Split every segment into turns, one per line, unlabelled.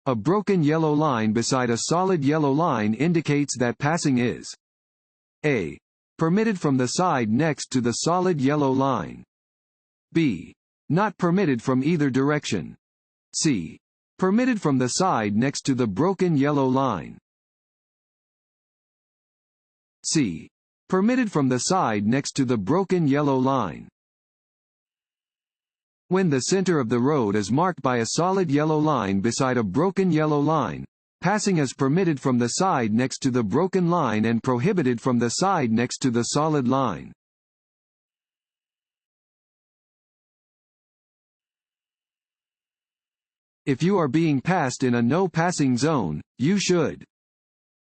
A broken yellow line beside a solid yellow line indicates that passing is A. Permitted from the side next to the solid yellow line. B. Not permitted from either direction. C. Permitted from the side next to the broken yellow line. C. Permitted from the side next to the broken yellow line. When the center of the road is marked by a solid yellow line beside a broken yellow line, passing is permitted from the side next to the broken line and prohibited from the side next to the solid line. If you are being passed in a no-passing zone, you should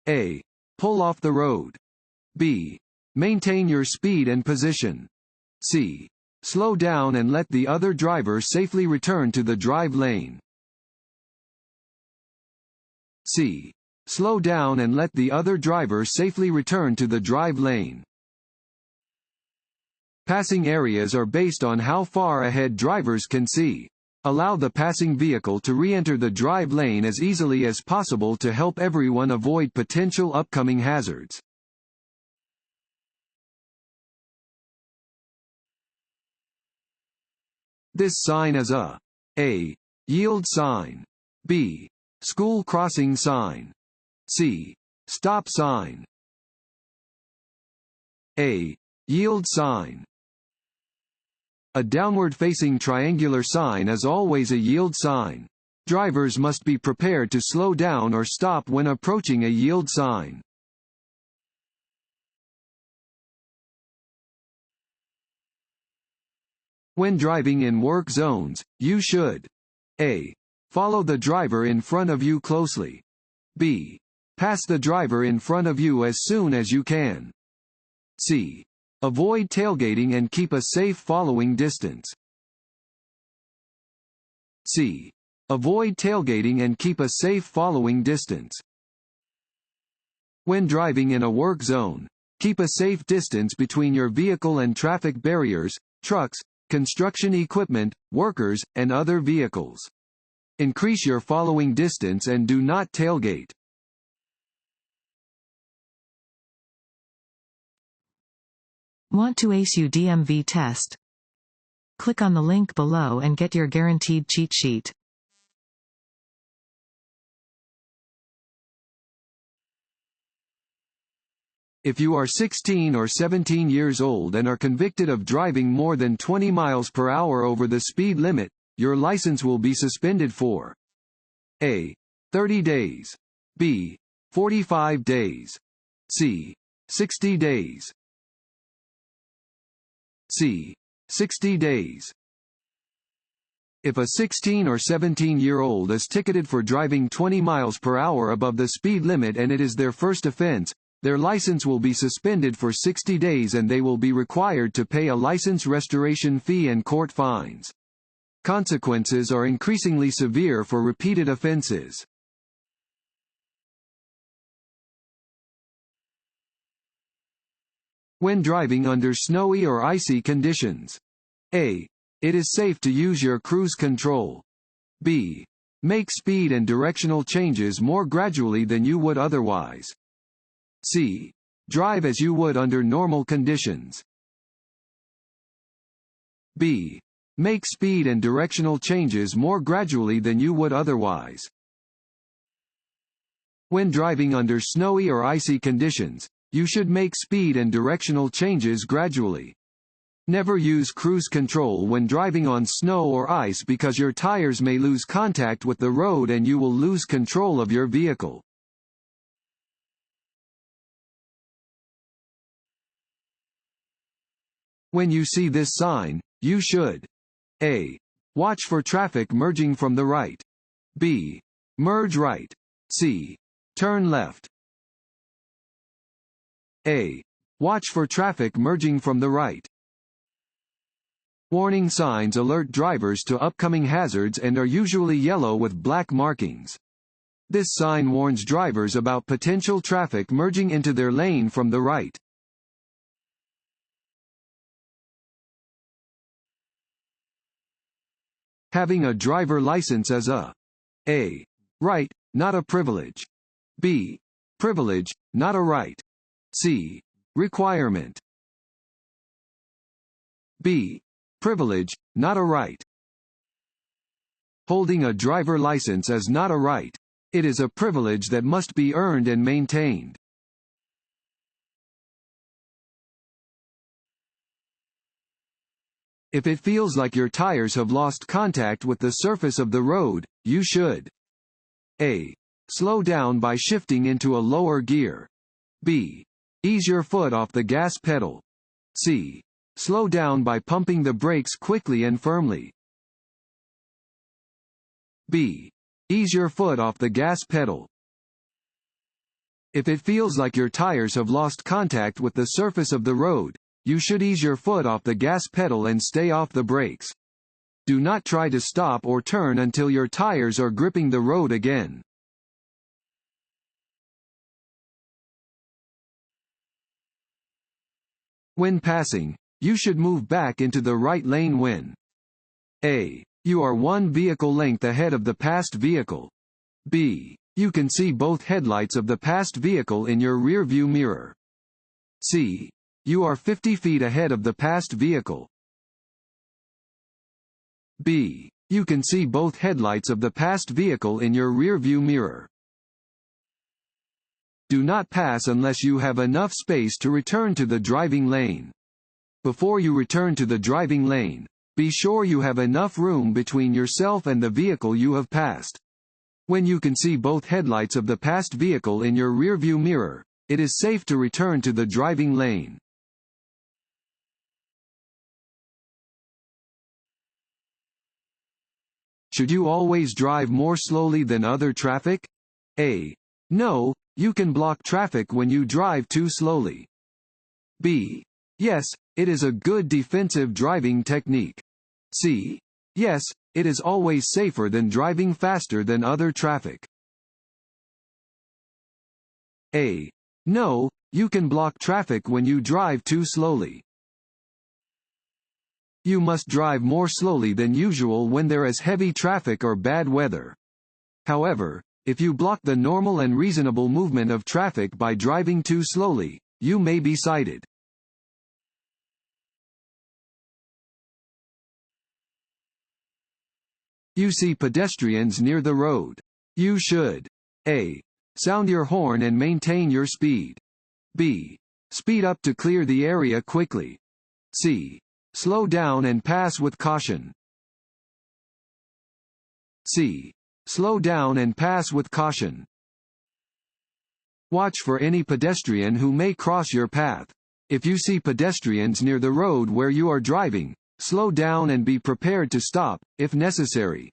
A. Pull off the road. B. Maintain your speed and position. C. Slow down and let the other driver safely return to the drive lane. C. Slow down and let the other driver safely return to the drive lane. Passing areas are based on how far ahead drivers can see. Allow the passing vehicle to re-enter the drive lane as easily as possible to help everyone avoid potential upcoming hazards. This sign is a yield sign. B. School crossing sign. C. Stop sign. A. Yield sign. A downward-facing triangular sign is always a yield sign. Drivers must be prepared to slow down or stop when approaching a yield sign. When driving in work zones, you should A. Follow the driver in front of you closely. B. Pass the driver in front of you as soon as you can. C. Avoid tailgating and keep a safe following distance. C. Avoid tailgating and keep a safe following distance. When driving in a work zone, keep a safe distance between your vehicle and traffic barriers, trucks, construction equipment, workers, and other vehicles. Increase your following distance and do not tailgate.
Want to ace your DMV test? Click on the link below and get your guaranteed cheat sheet.
If you are 16 or 17 years old and are convicted of driving more than 20 miles per hour over the speed limit, your license will be suspended for A. 30 days. B. 45 days. C. 60 days. C. 60 days. If a 16 or 17-year-old is ticketed for driving 20 miles per hour above the speed limit and it is their first offense, their license will be suspended for 60 days and they will be required to pay a license restoration fee and court fines. Consequences are increasingly severe for repeated offenses. When driving under snowy or icy conditions. A. It is safe to use your cruise control. B. Make speed and directional changes more gradually than you would otherwise. C. Drive as you would under normal conditions. B. Make speed and directional changes more gradually than you would otherwise. When driving under snowy or icy conditions, you should make speed and directional changes gradually. Never use cruise control when driving on snow or ice because your tires may lose contact with the road and you will lose control of your vehicle. When you see this sign, you should A. Watch for traffic merging from the right. B. Merge right. C. Turn left. A. Watch for traffic merging from the right. Warning signs alert drivers to upcoming hazards and are usually yellow with black markings. This sign warns drivers about potential traffic merging into their lane from the right. Having a driver license is a Right, not a privilege. B. Privilege, not a right. C. Requirement. B. Privilege, not a right. Holding a driver license is not a right. It is a privilege that must be earned and maintained. If it feels like your tires have lost contact with the surface of the road, you should A. Slow down by shifting into a lower gear. B. Ease your foot off the gas pedal. C. Slow down by pumping the brakes quickly and firmly. B. Ease your foot off the gas pedal. If it feels like your tires have lost contact with the surface of the road, you should ease your foot off the gas pedal and stay off the brakes. Do not try to stop or turn until your tires are gripping the road again. When passing, you should move back into the right lane when A. You are one vehicle length ahead of the passed vehicle. B. You can see both headlights of the passed vehicle in your rearview mirror. C. You are 50 feet ahead of the passed vehicle. B. You can see both headlights of the passed vehicle in your rearview mirror. Do not pass unless you have enough space to return to the driving lane. Before you return to the driving lane, be sure you have enough room between yourself and the vehicle you have passed. When you can see both headlights of the passed vehicle in your rearview mirror, it is safe to return to the driving lane. Should you always drive more slowly than other traffic? A. No, you can block traffic when you drive too slowly. B. Yes, it is a good defensive driving technique. C. Yes, it is always safer than driving faster than other traffic. A. No, you can block traffic when you drive too slowly. You must drive more slowly than usual when there is heavy traffic or bad weather. However, if you block the normal and reasonable movement of traffic by driving too slowly, you may be cited. You see pedestrians near the road. You should A. Sound your horn and maintain your speed. B. Speed up to clear the area quickly. C. Slow down and pass with caution. C. Slow down and pass with caution. Watch for any pedestrian who may cross your path. If you see pedestrians near the road where you are driving, slow down and be prepared to stop, if necessary.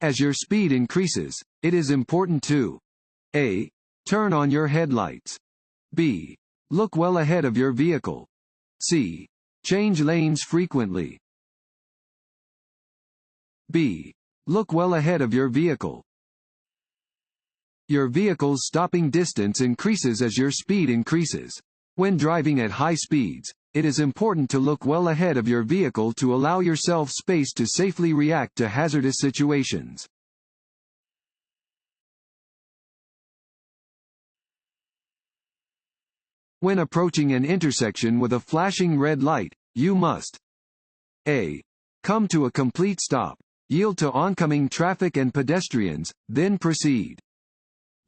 As your speed increases, it is important to A. Turn on your headlights. B. Look well ahead of your vehicle. C. Change lanes frequently. B. Look well ahead of your vehicle. Your vehicle's stopping distance increases as your speed increases. When driving at high speeds, it is important to look well ahead of your vehicle to allow yourself space to safely react to hazardous situations. When approaching an intersection with a flashing red light, you must A. Come to a complete stop, yield to oncoming traffic and pedestrians, then proceed.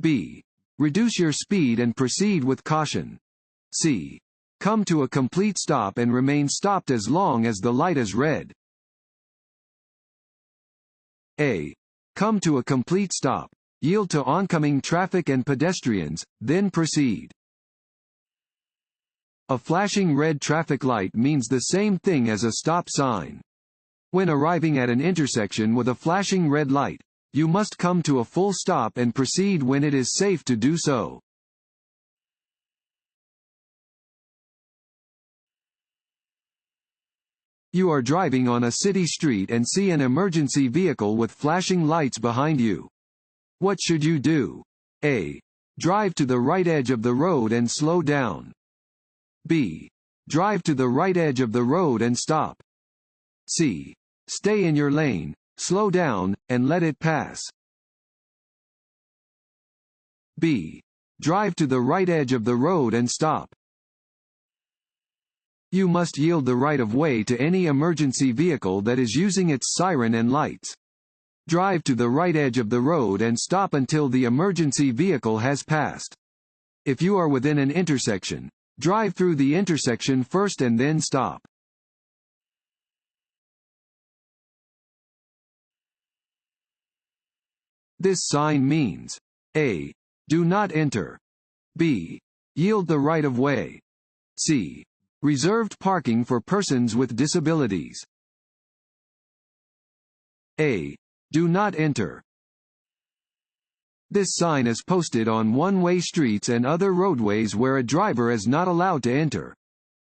B. Reduce your speed and proceed with caution. C. Come to a complete stop and remain stopped as long as the light is red. A. Come to a complete stop, yield to oncoming traffic and pedestrians, then proceed. A flashing red traffic light means the same thing as a stop sign. When arriving at an intersection with a flashing red light, you must come to a full stop and proceed when it is safe to do so. You are driving on a city street and see an emergency vehicle with flashing lights behind you. What should you do? A. Drive to the right edge of the road and slow down. B. Drive to the right edge of the road and stop. C. Stay in your lane, slow down, and let it pass. B. Drive to the right edge of the road and stop. You must yield the right of way to any emergency vehicle that is using its siren and lights. Drive to the right edge of the road and stop until the emergency vehicle has passed. If you are within an intersection, drive through the intersection first and then stop. This sign means A. Do not enter. B. Yield the right of way. C. Reserved parking for persons with disabilities. A. Do not enter. This sign is posted on one-way streets and other roadways where a driver is not allowed to enter.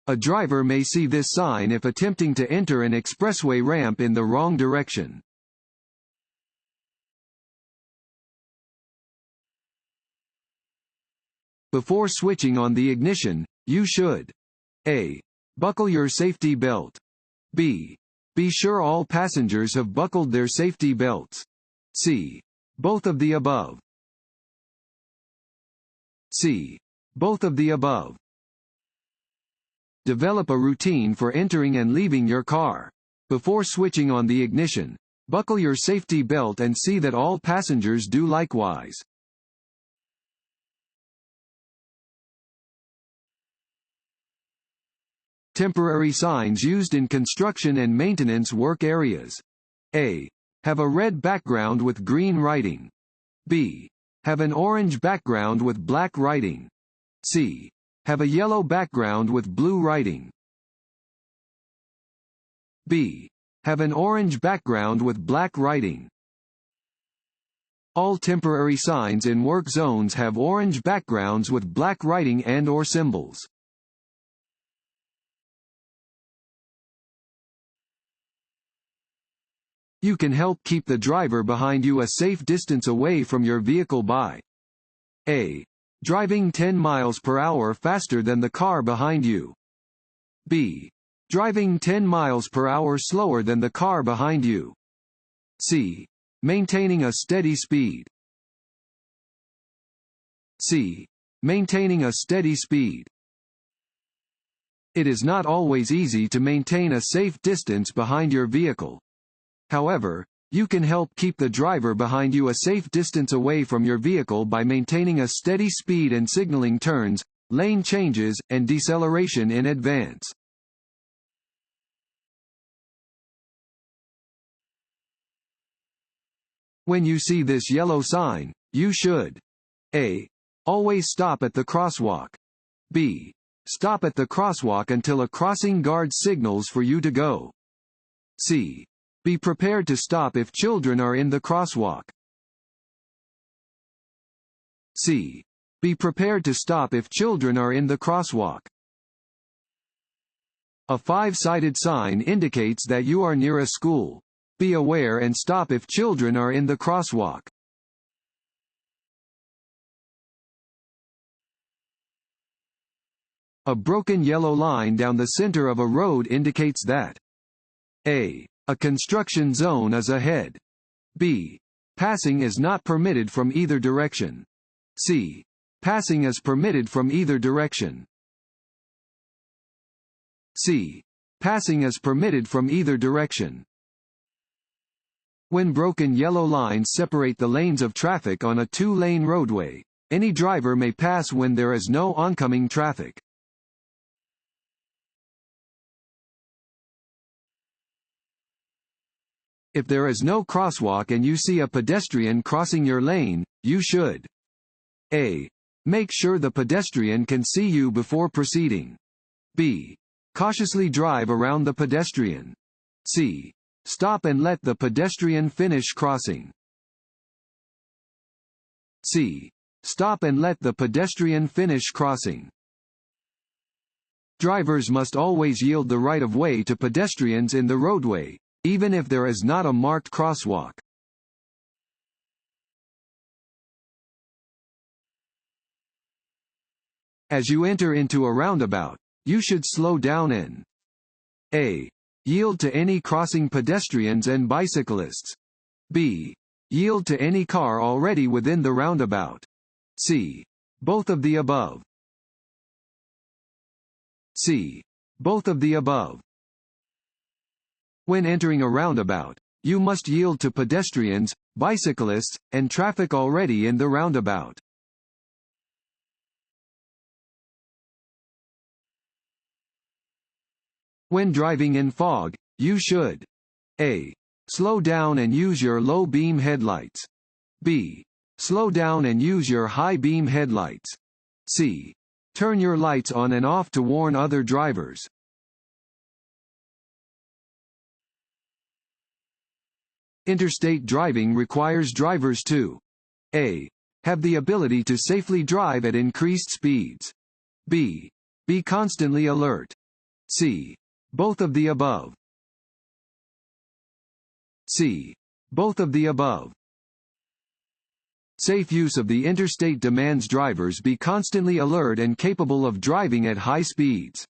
A driver may see this sign if attempting to enter an expressway ramp in the wrong direction. Before switching on the ignition, you should A. Buckle your safety belt. B. Be sure all passengers have buckled their safety belts. C. Both of the above. C. Both of the above. Develop a routine for entering and leaving your car. Before switching on the ignition, buckle your safety belt and see that all passengers do likewise. Temporary signs used in construction and maintenance work areas. A. Have a red background with green writing. B. Have an orange background with black writing. C. Have a yellow background with blue writing. B. Have an orange background with black writing. All temporary signs in work zones have orange backgrounds with black writing and/or symbols. You can help keep the driver behind you a safe distance away from your vehicle by A. Driving 10 miles per hour faster than the car behind you. B. Driving 10 miles per hour slower than the car behind you. C. Maintaining a steady speed. C. Maintaining a steady speed. It is not always easy to maintain a safe distance behind your vehicle. However, you can help keep the driver behind you a safe distance away from your vehicle by maintaining a steady speed and signaling turns, lane changes, and deceleration in advance. When you see this yellow sign, you should A. Always stop at the crosswalk. B. Stop at the crosswalk until a crossing guard signals for you to go. C. Be prepared to stop if children are in the crosswalk. C. Be prepared to stop if children are in the crosswalk. A five-sided sign indicates that you are near a school. Be aware and stop if children are in the crosswalk. A broken yellow line down the center of a road indicates that A. A construction zone is ahead. B. Passing is not permitted from either direction. C. Passing is permitted from either direction. C. Passing is permitted from either direction. When broken yellow lines separate the lanes of traffic on a two-lane roadway, any driver may pass when there is no oncoming traffic. If there is no crosswalk and you see a pedestrian crossing your lane, you should A. Make sure the pedestrian can see you before proceeding. B. Cautiously drive around the pedestrian. C. Stop and let the pedestrian finish crossing. C. Stop and let the pedestrian finish crossing. Drivers must always yield the right of way to pedestrians in the roadway, even if there is not a marked crosswalk. As you enter into a roundabout, you should slow down and A. Yield to any crossing pedestrians and bicyclists. B. Yield to any car already within the roundabout. C. Both of the above. C. Both of the above. When entering a roundabout, you must yield to pedestrians, bicyclists, and traffic already in the roundabout. When driving in fog, you should A. Slow down and use your low beam headlights. B. Slow down and use your high beam headlights. C. Turn your lights on and off to warn other drivers. Interstate driving requires drivers to A. Have the ability to safely drive at increased speeds. B. Be constantly alert. C. Both of the above. C. Both of the above. Safe use of the interstate demands drivers be constantly alert and capable of driving at high speeds.